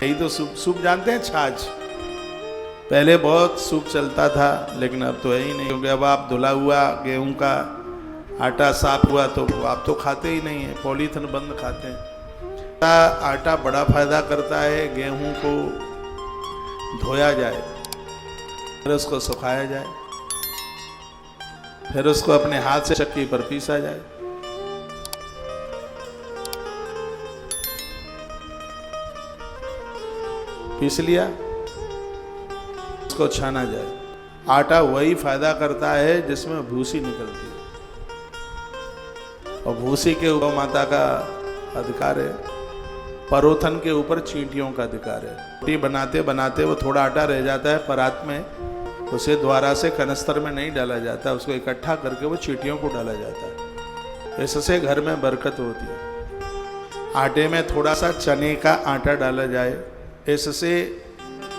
यही तो soup. Soup जानते हैं, छाछ। पहले बहुत सूप चलता था, लेकिन अब तो है ही नहीं, क्योंकि अब आप धुला हुआ गेहूं का आटा साफ हुआ तो आप तो खाते ही नहीं है, पॉलीथिन बंद खाते हैं। आटा बड़ा फायदा करता है। गेहूं को धोया जाए, फिर उसको सुखाया जाए, फिर उसको अपने हाथ से चक्की पर पीसा जाए। पीस लिया, उसको छाना जाए। आटा वही फायदा करता है जिसमें भूसी निकलती है, और भूसी के ऊपर माता का अधिकार है, परोथन के ऊपर चींटियों का अधिकार है। रोटी बनाते बनाते वो थोड़ा आटा रह जाता है परात में, उसे द्वारा से कनस्तर में नहीं डाला जाता, उसको इकट्ठा करके वो चींटियों को डाला जाता है। इससे घर में बरकत होती है। आटे में थोड़ा सा चने का आटा डाला जाए, इससे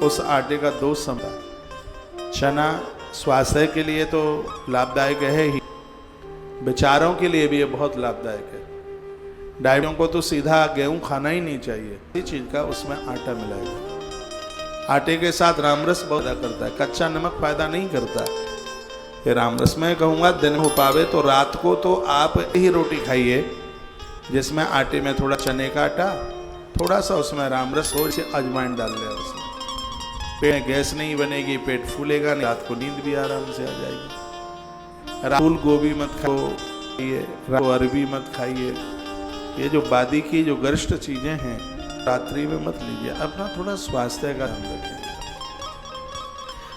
उस आटे का दोष समझा। चना स्वास्थ्य के लिए तो लाभदायक है ही, विचारों के लिए भी ये बहुत लाभदायक है। डायबिटीज को तो सीधा गेहूं खाना ही नहीं चाहिए, इसी चीज का उसमें आटा मिलाएगा। आटे के साथ रामरस बहुत फायदा करता है, कच्चा नमक फायदा नहीं करता। ये रामरस मैं कहूँगा दिन में हो पावे तो रात को तो आप ही रोटी खाइए जिसमें आटे में थोड़ा चने का आटा, थोड़ा सा उसमें रामरस हो, इसे अजवाइन डाल लिया उसमें। पेट में गैस नहीं बनेगी, पेट फूलेगा नहीं, रात को नींद भी आराम से आ जाएगी। फूल गोभी मत खाइए, अरबी मत खाइए, ये जो बादी की जो गरिष्ठ चीजें हैं रात्रि में मत लीजिए। अपना थोड़ा स्वास्थ्य का ध्यान रखें।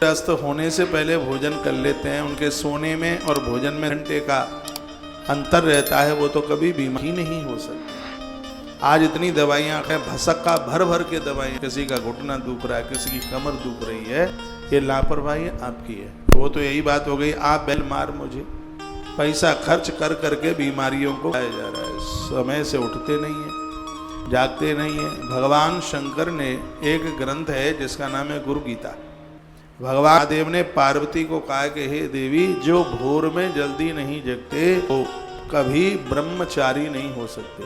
अस्त होने से पहले भोजन कर लेते हैं, उनके सोने में और भोजन में घंटे का अंतर रहता है, वो तो कभी बीमारी नहीं हो सकती। आज इतनी दवाइयाँ हैं, भसक का भर भर के दवाइयाँ, किसी का घुटना दुख रहा है, किसी की कमर दुख रही है, ये लापरवाही आपकी है। तो वो तो यही बात हो गई, आप बेल मार मुझे, पैसा खर्च कर करके बीमारियों को लाया जा रहा है। समय से उठते नहीं है, जागते नहीं है। भगवान शंकर ने एक ग्रंथ है जिसका नाम है गुरु गीता। भगवान महादेव ने पार्वती को कहा कि हे देवी, जो भोर में जल्दी नहीं जगते वो कभी ब्रह्मचारी नहीं हो सकते।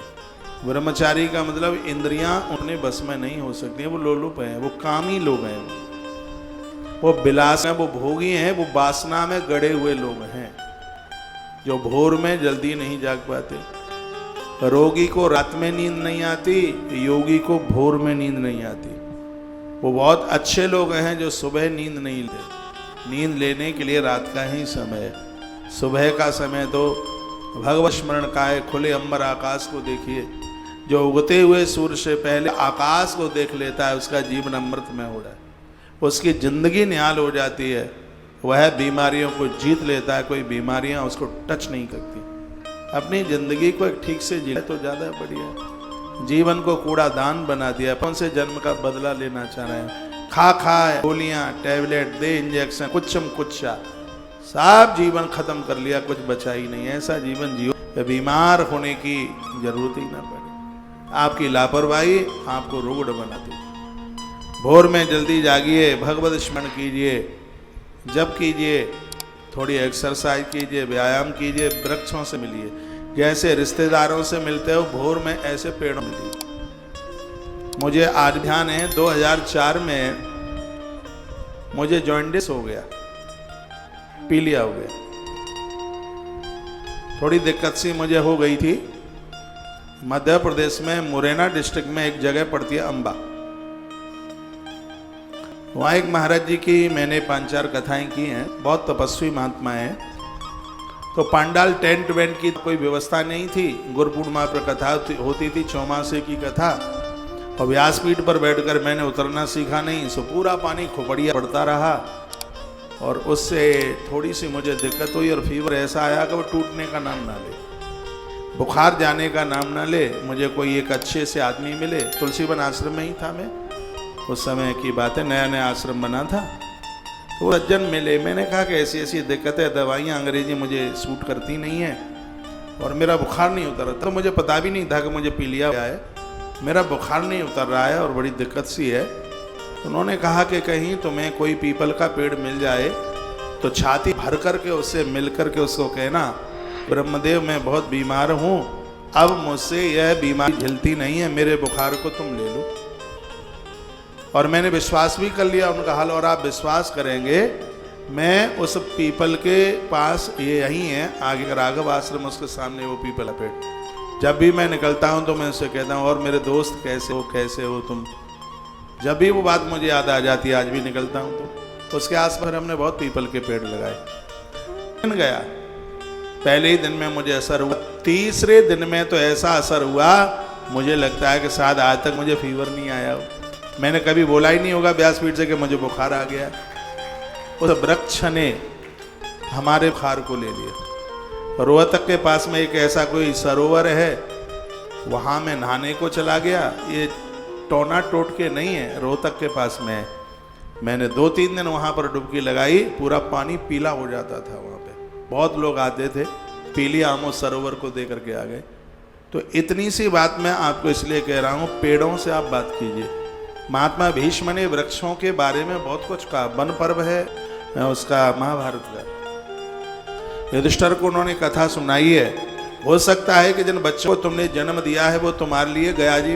ब्रह्मचारी का मतलब इंद्रियां उन्हें बस में नहीं हो सकती, वो लोलुप हैं, वो कामी लोग हैं, वो विलास हैं, वो भोगी हैं, वो वासना में गड़े हुए लोग हैं, जो भोर में जल्दी नहीं जाग पाते। रोगी को रात में नींद नहीं आती, योगी को भोर में नींद नहीं आती। वो बहुत अच्छे लोग हैं जो सुबह नींद नहीं लेते। नींद लेने के लिए रात का ही समय है। सुबह का समय तो भगवत स्मरण का है। खुले अंबर आकाश को देखिए, जो उगते हुए सूर्य से पहले आकाश को देख लेता है उसका जीवन अमृत में हो रहा है, उसकी जिंदगी निहाल हो जाती है। वह बीमारियों को जीत लेता है, कोई बीमारियां उसको टच नहीं करती। अपनी जिंदगी को एक ठीक से जिए तो ज़्यादा बढ़िया। जीवन को कूड़ादान बना दिया, अपन से जन्म का बदला लेना चाह रहे हैं। खा खा गोलियां, टैबलेट, दे इंजेक्शन, कुछम कुच्छा, सब जीवन खत्म कर लिया, कुछ बचा ही नहीं। ऐसा जीवन जियो बीमार होने की जरूरत ही ना पड़े। आपकी लापरवाही आपको रोग बनाती। भोर में जल्दी जागिए, भगवत स्मरण कीजिए, जप कीजिए, थोड़ी एक्सरसाइज कीजिए, व्यायाम कीजिए, वृक्षों से मिलिए। जैसे रिश्तेदारों से मिलते हो भोर में, ऐसे पेड़ों में मिलिए। मुझे आज ध्यान है 2004 में मुझे जॉन्डिस हो गया, पीलिया हो गया। थोड़ी दिक्कत सी मुझे हो गई थी। मध्य प्रदेश में मुरैना डिस्ट्रिक्ट में एक जगह पड़ती है अंबा, वहाँ एक महाराज जी की मैंने 5-4 कथाएं की हैं। बहुत तपस्वी महात्मा हैं। तो पांडाल टेंट वेंट की कोई व्यवस्था नहीं थी। गुरु पूर्णिमा पर कथा होती थी, चौमासे की कथा, और व्यासपीठ पर बैठकर मैंने उतरना सीखा नहीं, सो पूरा पानी खोपड़िया पड़ता रहा, और उससे थोड़ी सी मुझे दिक्कत हुई, और फीवर ऐसा आया कि वो टूटने का नाम ना ले, बुखार जाने का नाम ना ले। मुझे कोई एक अच्छे से आदमी मिले, तुलसीवन आश्रम में ही था मैं, उस समय की बात है, नया नया आश्रम बना था। तो सज्जन मिले, मैंने कहा कि ऐसी ऐसी दिक्कत है, दवाइयाँ अंग्रेजी मुझे सूट करती नहीं है, और मेरा बुखार नहीं उतर रहा। तो मुझे पता भी नहीं था कि मुझे पीलिया है, मेरा बुखार नहीं उतर रहा है और बड़ी दिक्कत सी है। उन्होंने कहा कि कहीं तुम्हें कोई पीपल का पेड़ मिल जाए तो छाती भर करके उससे मिल करके उसको कहना, ब्रह्मदेव मैं बहुत बीमार हूँ, अब मुझसे यह बीमारी झेलती नहीं है, मेरे बुखार को तुम ले लो। और मैंने विश्वास भी कर लिया उनका हाल। और आप विश्वास करेंगे, मैं उस पीपल के पास, ये यहीं है आगे राघव आश्रम, उसके सामने वो पीपल का पेड़। जब भी मैं निकलता हूँ तो मैं उससे कहता हूँ, और मेरे दोस्त कैसे हो तुम। जब भी वो बात मुझे याद आ जाती है, आज भी निकलता हूँ तो उसके आसपास हमने बहुत पीपल के पेड़ लगाए। दिन गया, पहले ही दिन में मुझे असर हुआ, तीसरे दिन में तो ऐसा असर हुआ मुझे लगता है कि शायद आज तक मुझे फीवर नहीं आया हो। मैंने कभी बोला ही नहीं होगा व्यासपीठ से कि मुझे बुखार आ गया। उस वृक्ष ने हमारे बुखार को ले लिया। रोहतक के पास में एक ऐसा कोई सरोवर है, वहाँ मैं नहाने को चला गया। ये टोना टोट के नहीं है, रोहतक के पास में है। मैंने 2-3 दिन वहाँ पर डुबकी लगाई, पूरा पानी पीला हो जाता था। वहाँ पे बहुत लोग आते थे, पीली आमो सरोवर को दे करके आ गए। तो इतनी सी बात मैं आपको इसलिए कह रहा हूँ, पेड़ों से आप बात कीजिए। महात्मा भीष्म ने वृक्षों के बारे में बहुत कुछ कहा। वन पर्व है उसका, महाभारत का, युधिष्ठिर को उन्होंने कथा सुनाई है। हो सकता है कि जिन बच्चों को तुमने जन्म दिया है वो तुम्हारे लिए गया जी